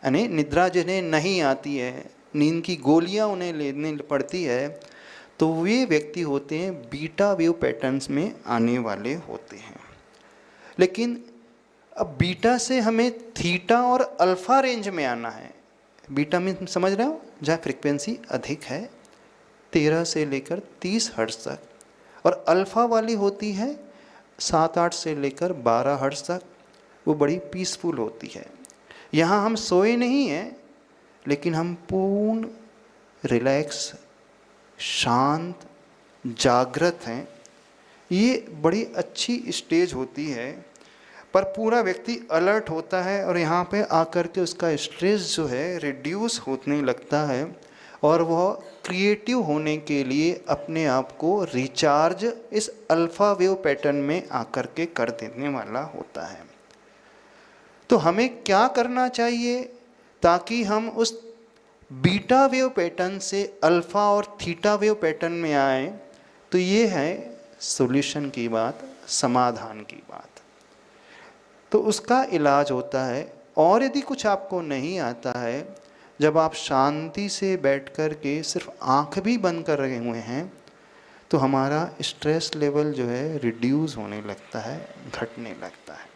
S1: यानी निद्रा जिन्हें नहीं आती है, नींद की गोलियां उन्हें लेनी पड़ती है, तो वे व्यक्ति होते हैं बीटा वेव पैटर्न्स में आने वाले होते हैं। लेकिन अब बीटा से हमें थीटा और अल्फा रेंज में आना है। बीटा में समझ रहे हो, जहाँ फ्रिक्वेंसी अधिक है 13 से लेकर 30 हर्ट्ज तक, और अल्फा वाली होती है 7-8 से लेकर 12 हर्ट्ज तक। वो बड़ी पीसफुल होती है। यहाँ हम सोए नहीं हैं, लेकिन हम पूर्ण रिलैक्स, शांत, जागृत हैं। ये बड़ी अच्छी स्टेज होती है, पर पूरा व्यक्ति अलर्ट होता है, और यहाँ पे आकर के उसका स्ट्रेस जो है रिड्यूस होने लगता है, और वह क्रिएटिव होने के लिए अपने आप को रिचार्ज इस अल्फा वेव पैटर्न में आकर के कर देने वाला होता है। तो हमें क्या करना चाहिए ताकि हम उस बीटा वेव पैटर्न से अल्फा और थीटा वेव पैटर्न में आए? तो ये है सॉल्यूशन की बात, समाधान की बात। तो उसका इलाज होता है। और यदि कुछ आपको नहीं आता है, जब आप शांति से बैठ कर के सिर्फ आँख भी बंद कर रहे हुए हैं, तो हमारा स्ट्रेस लेवल जो है रिड्यूस होने लगता है, घटने लगता है।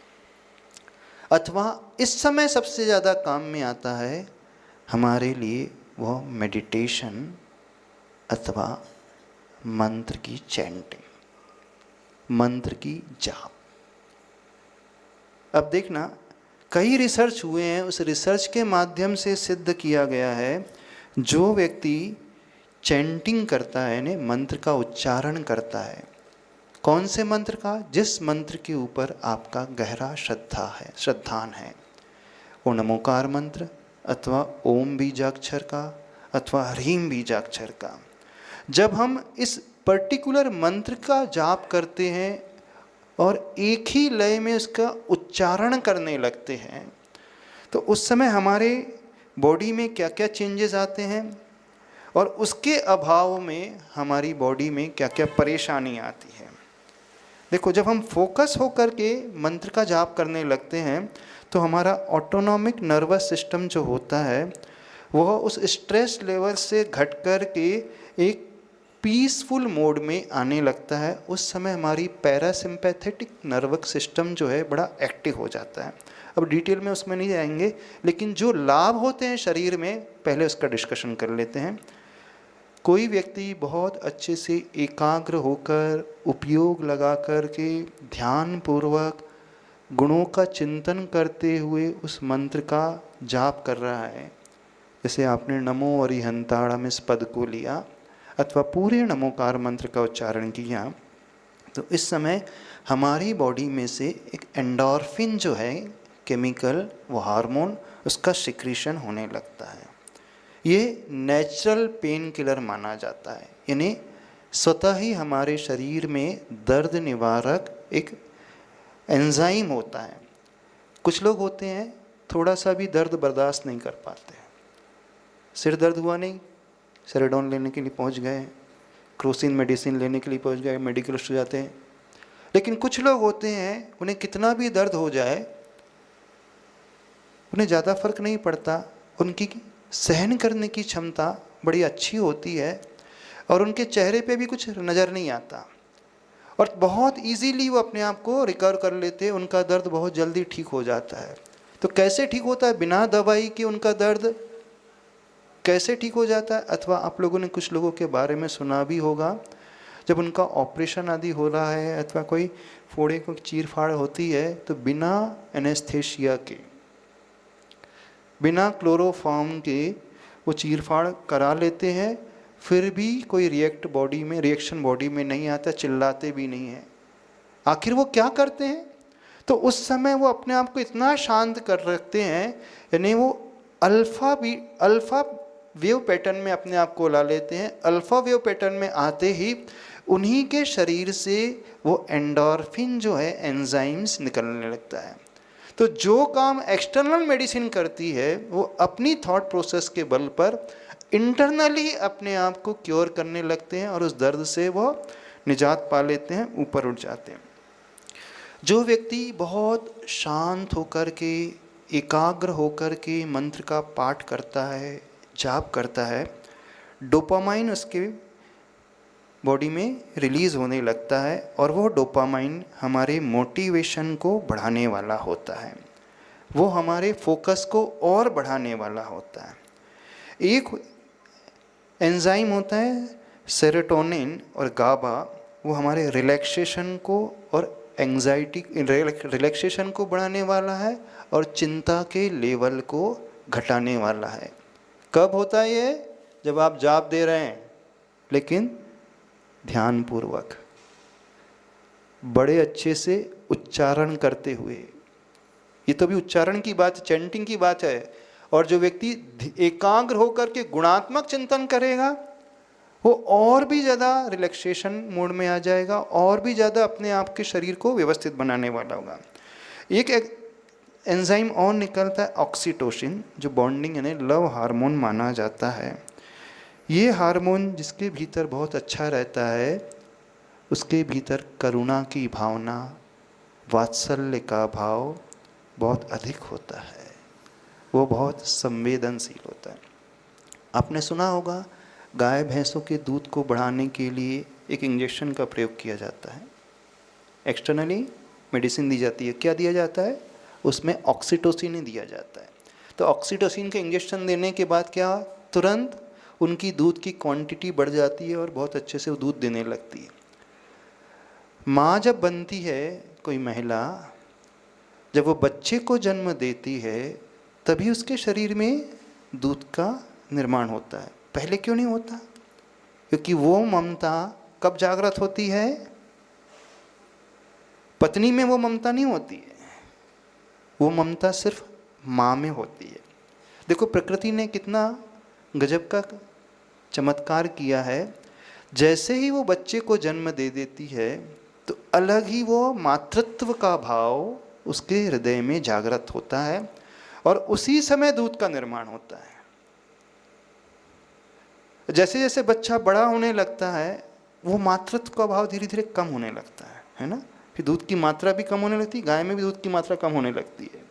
S1: अथवा इस समय सबसे ज़्यादा काम में आता है हमारे लिए वह मेडिटेशन अथवा मंत्र की चैंटिंग, मंत्र की जाप। अब देखना, कई रिसर्च हुए हैं, उस रिसर्च के माध्यम से सिद्ध किया गया है, जो व्यक्ति चैंटिंग करता है, यानी मंत्र का उच्चारण करता है, कौन से मंत्र का? जिस मंत्र के ऊपर आपका गहरा श्रद्धान है। वो नमोकार मंत्र अथवा ओम बीजाक्षर का अथवा ह्रीम बीजाक्षर का। जब हम इस पर्टिकुलर मंत्र का जाप करते हैं और एक ही लय में उसका उच्चारण करने लगते हैं, तो उस समय हमारे बॉडी में क्या क्या चेंजेस आते हैं, और उसके अभाव में हमारी बॉडी में क्या क्या परेशानी आती है। देखो, जब हम फोकस होकर के मंत्र का जाप करने लगते हैं, तो हमारा ऑटोनॉमिक नर्वस सिस्टम जो होता है, वह उस स्ट्रेस लेवल से घट कर के एक पीसफुल मोड में आने लगता है। उस समय हमारी पैरासिम्पैथेटिक नर्वस सिस्टम जो है बड़ा एक्टिव हो जाता है। अब डिटेल में उसमें नहीं जाएंगे, लेकिन जो लाभ होते हैं शरीर में, पहले उसका डिस्कशन कर लेते हैं। कोई व्यक्ति बहुत अच्छे से एकाग्र होकर, उपयोग लगा कर के, ध्यान पूर्वक, गुणों का चिंतन करते हुए उस मंत्र का जाप कर रहा है, जैसे आपने नमो अरिहंताणम इस पद को लिया अथवा पूरे नमोकार मंत्र का उच्चारण किया, तो इस समय हमारी बॉडी में से एक एंडोर्फिन जो है केमिकल, वो हार्मोन, उसका सिक्रीशन होने लगता है। ये नेचुरल पेन किलर माना जाता है, यानी स्वतः ही हमारे शरीर में दर्द निवारक एक एंजाइम होता है। कुछ लोग होते हैं थोड़ा सा भी दर्द बर्दाश्त नहीं कर पाते। सिर दर्द हुआ नहीं, सेरेडोन लेने के लिए पहुंच गए, क्रोसिन मेडिसिन लेने के लिए पहुंच गए, मेडिकल हो जाते हैं। लेकिन कुछ लोग होते हैं, उन्हें कितना भी दर्द हो जाए उन्हें ज़्यादा फर्क नहीं पड़ता, उनकी सहन करने की क्षमता बड़ी अच्छी होती है, और उनके चेहरे पे भी कुछ नज़र नहीं आता, और बहुत इजीली वो अपने आप को रिकवर कर लेते हैं, उनका दर्द बहुत जल्दी ठीक हो जाता है। तो कैसे ठीक होता है? बिना दवाई के उनका दर्द कैसे ठीक हो जाता है? अथवा आप लोगों ने कुछ लोगों के बारे में सुना भी होगा, जब उनका ऑपरेशन आदि हो रहा है अथवा कोई फोड़े को चीर फाड़ होती है तो बिना एनेस्थेशिया के, बिना क्लोरोफॉर्म के वो चीर फाड़ करा लेते हैं, फिर भी कोई रिएक्शन बॉडी में नहीं आता, चिल्लाते भी नहीं हैं। आखिर वो क्या करते हैं? तो उस समय वो अपने आप को इतना शांत कर रखते हैं, यानी वो अल्फा वेव पैटर्न में अपने आप को ला लेते हैं। अल्फा वेव पैटर्न में आते ही उन्हीं के शरीर से वो एंडोर्फिन जो है, एंजाइम्स निकलने लगता है। तो जो काम एक्सटर्नल मेडिसिन करती है वो अपनी थॉट प्रोसेस के बल पर इंटरनली अपने आप को क्योर करने लगते हैं और उस दर्द से वो निजात पा लेते हैं, ऊपर उठ जाते हैं। जो व्यक्ति बहुत शांत होकर के, एकाग्र होकर के मंत्र का पाठ करता है, जाप करता है, डोपामाइन उसके बॉडी में रिलीज़ होने लगता है और वो डोपामाइन हमारे मोटिवेशन को बढ़ाने वाला होता है, वो हमारे फोकस को और बढ़ाने वाला होता है। एक एंजाइम होता है सेरोटोनिन और गाबा, वो हमारे रिलैक्सेशन को और एंजाइटी रिलैक्सेशन को बढ़ाने वाला है और चिंता के लेवल को घटाने वाला है। कब होता है ये? जब आप जाप दे रहे हैं, लेकिन ध्यानपूर्वक, बड़े अच्छे से उच्चारण करते हुए। ये तो भी उच्चारण की बात, चैंटिंग की बात है। और जो व्यक्ति एकाग्र होकर के गुणात्मक चिंतन करेगा वो और भी ज़्यादा रिलैक्सेशन मोड में आ जाएगा, और भी ज़्यादा अपने आप के शरीर को व्यवस्थित बनाने वाला होगा। एक एंजाइम और निकलता है ऑक्सीटोसिन, जो बॉन्डिंग यानी लव हार्मोन माना जाता है। ये हार्मोन जिसके भीतर बहुत अच्छा रहता है, उसके भीतर करुणा की भावना, वात्सल्य का भाव बहुत अधिक होता है, वो बहुत संवेदनशील होता है। आपने सुना होगा गाय भैंसों के दूध को बढ़ाने के लिए एक इंजेक्शन का प्रयोग किया जाता है, एक्सटर्नली मेडिसिन दी जाती है। क्या दिया जाता है? उसमें ऑक्सीटोसिन ही दिया जाता है। तो ऑक्सीटोसिन के इंजेक्शन देने के बाद क्या, तुरंत उनकी दूध की क्वांटिटी बढ़ जाती है और बहुत अच्छे से वो दूध देने लगती है। माँ जब बनती है, कोई महिला जब वो बच्चे को जन्म देती है, तभी उसके शरीर में दूध का निर्माण होता है। पहले क्यों नहीं होता? क्योंकि वो ममता कब जागृत होती है? पत्नी में वो ममता नहीं होती है, वो ममता सिर्फ माँ में होती है। देखो प्रकृति ने कितना गजब का चमत्कार किया है। जैसे ही वो बच्चे को जन्म दे देती है तो अलग ही वो मातृत्व का भाव उसके हृदय में जागृत होता है और उसी समय दूध का निर्माण होता है। जैसे जैसे बच्चा बड़ा होने लगता है, वो मातृत्व का भाव धीरे धीरे कम होने लगता है ना। फिर दूध की मात्रा भी कम होने लगती है, गाय में भी दूध की मात्रा कम होने लगती है।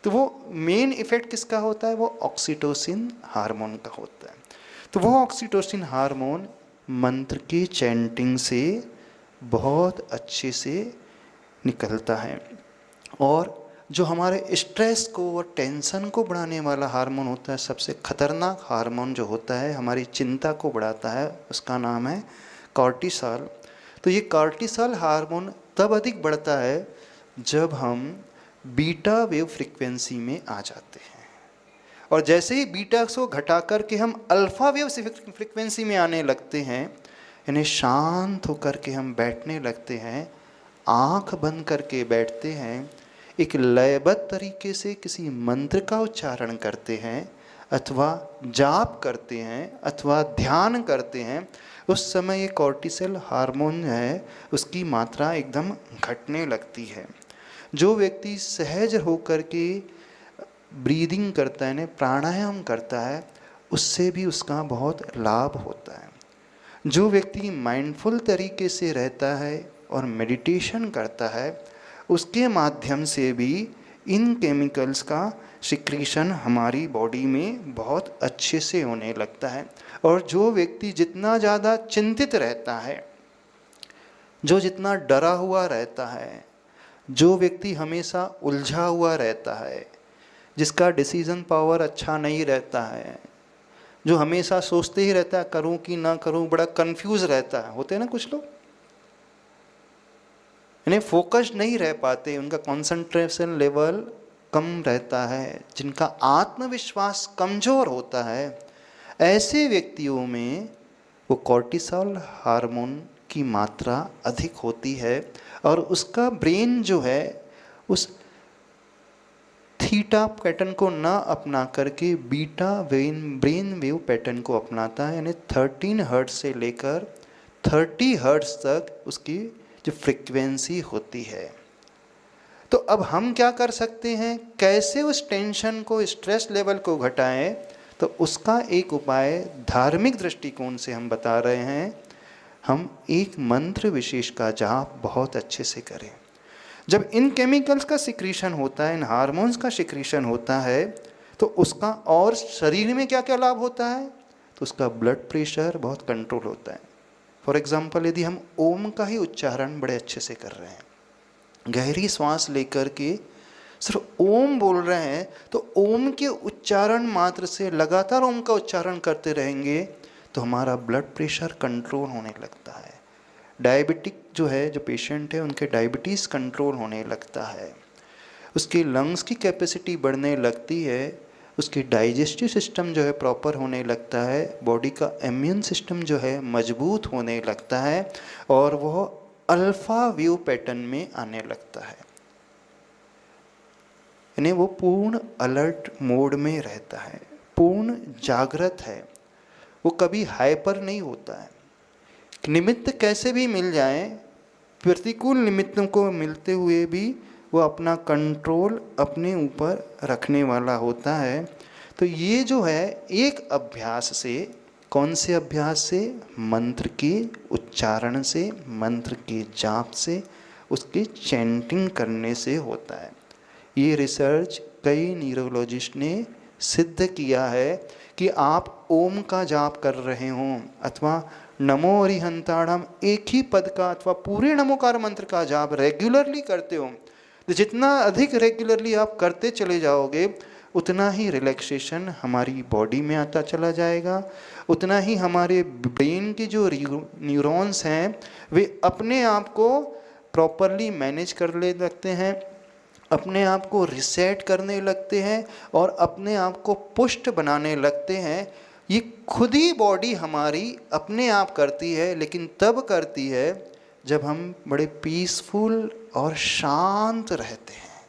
S1: तो वो मेन इफेक्ट किसका होता है? वो ऑक्सीटोसिन हार्मोन का होता है। तो वो ऑक्सीटोसिन हार्मोन मंत्र की चैंटिंग से बहुत अच्छे से निकलता है। और जो हमारे स्ट्रेस को और टेंशन को बढ़ाने वाला हार्मोन होता है, सबसे खतरनाक हार्मोन जो होता है, हमारी चिंता को बढ़ाता है, उसका नाम है कॉर्टिसॉल। तो ये कॉर्टिसॉल हार्मोन तब अधिक बढ़ता है जब हम बीटा वेव फ्रीक्वेंसी में आ जाते हैं। और जैसे ही बीटा को घटा करके हम अल्फा वेव फ्रीक्वेंसी में आने लगते हैं, यानी शांत होकर के हम बैठने लगते हैं, आँख बंद करके बैठते हैं, एक लयबद्ध तरीके से किसी मंत्र का उच्चारण करते हैं अथवा जाप करते हैं अथवा ध्यान करते हैं, उस समय ये कॉर्टिसोल हार्मोन है उसकी मात्रा एकदम घटने लगती है। जो व्यक्ति सहज होकर के ब्रीदिंग करता है, प्राणायाम करता है, उससे भी उसका बहुत लाभ होता है। जो व्यक्ति माइंडफुल तरीके से रहता है और मेडिटेशन करता है, उसके माध्यम से भी इन केमिकल्स का सिक्रीशन हमारी बॉडी में बहुत अच्छे से होने लगता है। और जो व्यक्ति जितना ज़्यादा चिंतित रहता है, जो जितना डरा हुआ रहता है, जो व्यक्ति हमेशा उलझा हुआ रहता है, जिसका डिसीजन पावर अच्छा नहीं रहता है, जो हमेशा सोचते ही रहता है करूं कि ना करूं, बड़ा कंफ्यूज रहता है, होते हैं ना कुछ लोग, इन्हें फोकस नहीं रह पाते, उनका कंसंट्रेशन लेवल कम रहता है, जिनका आत्मविश्वास कमजोर होता है, ऐसे व्यक्तियों में वो कॉर्टिसोल हार्मोन की मात्रा अधिक होती है और उसका ब्रेन जो है उस थीटा पैटर्न को ना अपना करके बीटा ब्रेन वेव पैटर्न को अपनाता है, यानी 13 हर्ट्ज से लेकर 30 हर्ट्ज तक उसकी जो फ्रीक्वेंसी होती है। तो अब हम क्या कर सकते हैं, कैसे उस टेंशन को, स्ट्रेस लेवल को घटाएं, तो उसका एक उपाय धार्मिक दृष्टिकोण से हम बता रहे हैं। हम एक मंत्र विशेष का जाप बहुत अच्छे से करें। जब इन केमिकल्स का सिक्रीशन होता है, इन हार्मोन्स का सिक्रीशन होता है, तो उसका और शरीर में क्या क्या लाभ होता है, तो उसका ब्लड प्रेशर बहुत कंट्रोल होता है। फॉर एग्जाम्पल, यदि हम ओम का ही उच्चारण बड़े अच्छे से कर रहे हैं, गहरी सांस लेकर के सिर्फ ओम बोल रहे हैं, तो ओम के उच्चारण मात्र से लगातार ओम का उच्चारण करते रहेंगे तो हमारा ब्लड प्रेशर कंट्रोल होने लगता है। डायबिटिक जो है, जो पेशेंट है, उनके डायबिटीज़ कंट्रोल होने लगता है, उसके लंग्स की कैपेसिटी बढ़ने लगती है, उसके डाइजेस्टिव सिस्टम जो है प्रॉपर होने लगता है, बॉडी का इम्यून सिस्टम जो है मजबूत होने लगता है और वह अल्फा वेव पैटर्न में आने लगता है, यानी वो पूर्ण अलर्ट मोड में रहता है, पूर्ण जागृत है, वो कभी हाइपर नहीं होता है। निमित्त कैसे भी मिल जाए, प्रतिकूल निमित्तों को मिलते हुए भी वो अपना कंट्रोल अपने ऊपर रखने वाला होता है। तो ये जो है एक अभ्यास से, कौन से अभ्यास से, मंत्र के उच्चारण से, मंत्र के जाप से, उसके चैंटिंग करने से होता है। ये रिसर्च कई न्यूरोलॉजिस्ट ने सिद्ध किया है कि आप ओम का जाप कर रहे हों अथवा नमो अरिहंताणम एक ही पद का अथवा पूरे नमोकार मंत्र का जाप रेगुलरली करते हो, तो जितना अधिक रेगुलरली आप करते चले जाओगे उतना ही रिलैक्सेशन हमारी बॉडी में आता चला जाएगा, उतना ही हमारे ब्रेन के जो न्यूरॉन्स हैं वे अपने आप को प्रॉपरली मैनेज कर ले लगते हैं, अपने आप को रिसेट करने लगते हैं और अपने आप को पुष्ट बनाने लगते हैं। ये खुद ही बॉडी हमारी अपने आप करती है, लेकिन तब करती है जब हम बड़े पीसफुल और शांत रहते हैं,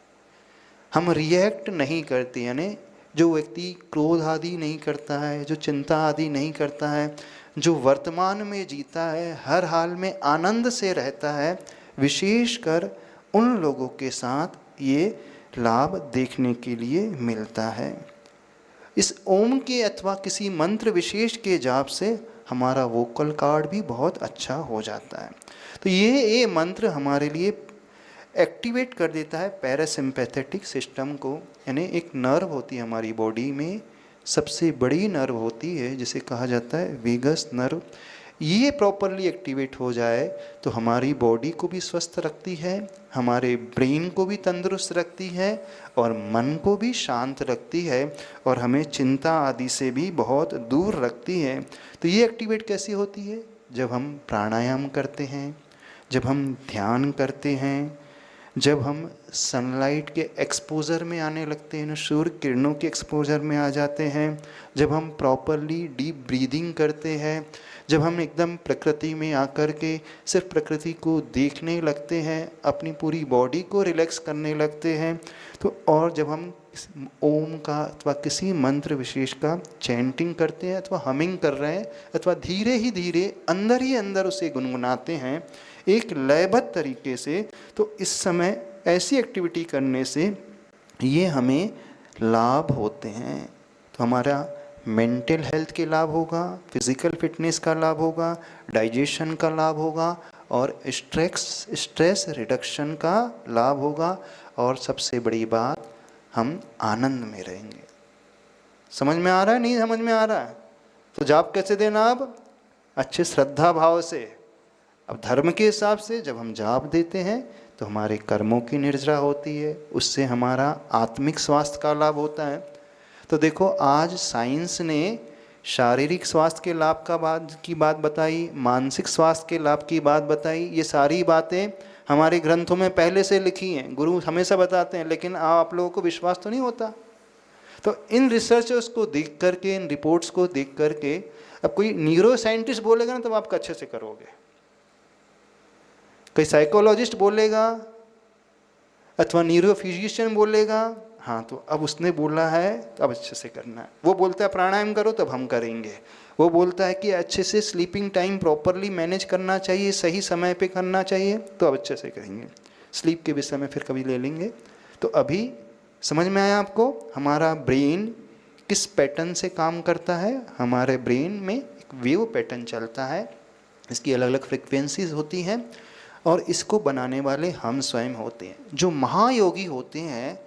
S1: हम रिएक्ट नहीं करते। यानी जो व्यक्ति क्रोध आदि नहीं करता है, जो चिंता आदि नहीं करता है, जो वर्तमान में जीता है, हर हाल में आनंद से रहता है, विशेषकर उन लोगों के साथ ये लाभ देखने के लिए मिलता है। इस ओम के अथवा किसी मंत्र विशेष के जाप से हमारा वोकल कार्ड भी बहुत अच्छा हो जाता है। तो ये मंत्र हमारे लिए एक्टिवेट कर देता है पैरासिम्पैथेटिक सिस्टम को, यानी एक नर्व होती है हमारी बॉडी में, सबसे बड़ी नर्व होती है जिसे कहा जाता है वेगस नर्व। ये प्रॉपरली एक्टिवेट हो जाए तो हमारी बॉडी को भी स्वस्थ रखती है, हमारे ब्रेन को भी तंदुरुस्त रखती है और मन को भी शांत रखती है और हमें चिंता आदि से भी बहुत दूर रखती है। तो ये एक्टिवेट कैसी होती है, जब हम प्राणायाम करते हैं, जब हम ध्यान करते हैं, जब हम सनलाइट के एक्सपोजर में आने लगते हैं, सूर्य किरणों के एक्सपोजर में आ जाते हैं, जब हम प्रॉपरली डीप ब्रीदिंग करते हैं, जब हम एकदम प्रकृति में आकर के सिर्फ प्रकृति को देखने लगते हैं, अपनी पूरी बॉडी को रिलैक्स करने लगते हैं, तो और जब हम ओम का अथवा किसी मंत्र विशेष का चैंटिंग करते हैं अथवा हमिंग कर रहे हैं अथवा धीरे ही अंदर उसे गुनगुनाते हैं एक लयबद्ध तरीके से, तो इस समय ऐसी एक्टिविटी करने से ये हमें लाभ होते हैं। तो हमारा मेंटल हेल्थ के लाभ होगा, फिजिकल फिटनेस का लाभ होगा, डाइजेशन का लाभ होगा और स्ट्रेस रिडक्शन का लाभ होगा और सबसे बड़ी बात, हम आनंद में रहेंगे। समझ में आ रहा है, नहीं समझ में आ रहा है? तो जाप कैसे देना, अब अच्छे श्रद्धा भाव से। अब धर्म के हिसाब से जब हम जाप देते हैं तो हमारे कर्मों की निर्जरा होती है, उससे हमारा आत्मिक स्वास्थ्य का लाभ होता है। तो देखो आज साइंस ने शारीरिक स्वास्थ्य के लाभ की बात बताई, मानसिक स्वास्थ्य के लाभ की बात बताई। ये सारी बातें हमारे ग्रंथों में पहले से लिखी हैं, गुरु हमेशा बताते हैं, लेकिन आप लोगों को विश्वास तो नहीं होता। तो इन रिसर्चर्स को देख करके, इन रिपोर्ट्स को देख करके, अब कोई न्यूरो साइंटिस्ट बोलेगा ना तब आप अच्छे से करोगे, कोई साइकोलॉजिस्ट बोलेगा अथवा न्यूरो फिजिशियन बोलेगा, हाँ तो अब उसने बोला है तो अब अच्छे से करना है। वो बोलता है प्राणायाम करो तब हम करेंगे, वो बोलता है कि अच्छे से स्लीपिंग टाइम प्रॉपरली मैनेज करना चाहिए, सही समय पे करना चाहिए, तो अब अच्छे से करेंगे। स्लीप के विषय में फिर कभी ले लेंगे। तो अभी समझ में आया आपको हमारा ब्रेन किस पैटर्न से काम करता है। हमारे ब्रेन में एक वेव पैटर्न चलता है, इसकी अलग अलग फ्रिक्वेंसीज होती हैं और इसको बनाने वाले हम स्वयं होते हैं। जो महायोगी होते हैं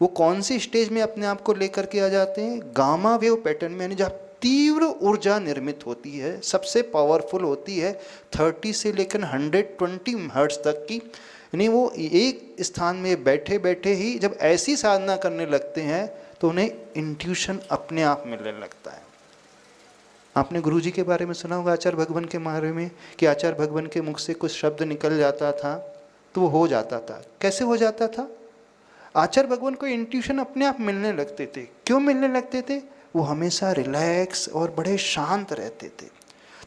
S1: वो कौन सी स्टेज में अपने आप को लेकर के आ जाते हैं? गामा वेव पैटर्न में, यानी जहाँ तीव्र ऊर्जा निर्मित होती है, सबसे पावरफुल होती है, 30 से लेकर 120 हर्ट्ज तक की। यानी वो एक स्थान में बैठे बैठे ही जब ऐसी साधना करने लगते हैं तो उन्हें इंट्यूशन अपने आप मिलने लगता है। आपने गुरुजी के बारे में सुना होगा, आचार्य भगवान के बारे में, कि आचार्य भगवान के मुख से कुछ शब्द निकल जाता था तो वो हो जाता था। कैसे हो जाता था? आचार्य भगवान को इंट्यूशन अपने आप मिलने लगते थे। क्यों मिलने लगते थे? वो हमेशा रिलैक्स और बड़े शांत रहते थे।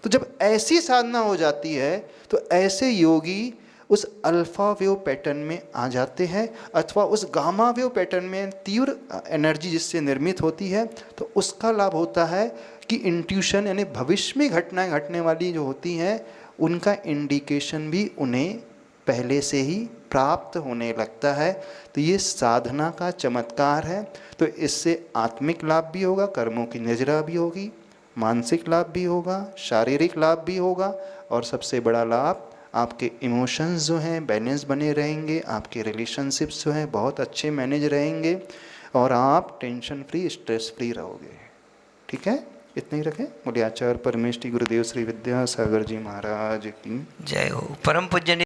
S1: तो जब ऐसी साधना हो जाती है तो ऐसे योगी उस अल्फा वेव पैटर्न में आ जाते हैं अथवा उस गामा वेव पैटर्न में तीव्र एनर्जी जिससे निर्मित होती है, तो उसका लाभ होता है कि इंट्यूशन यानी भविष्य में घटनाएं घटने वाली जो होती हैं उनका इंडिकेशन भी उन्हें पहले से ही प्राप्त होने लगता है। तो ये साधना का चमत्कार है। तो इससे आत्मिक लाभ भी होगा, कर्मों की निजरा भी होगी, मानसिक लाभ भी होगा, शारीरिक लाभ भी होगा, और सबसे बड़ा लाभ आपके इमोशंस जो हैं बैलेंस बने रहेंगे, आपके रिलेशनशिप्स जो हैं बहुत अच्छे मैनेज रहेंगे और आप टेंशन फ्री, स्ट्रेस फ्री रहोगे। ठीक है, इतना ही रखें। बोलिए आचार्य परमेष्टि गुरुदेव श्री विद्यासागर जी महाराज की
S2: जय हो। परम पूज्य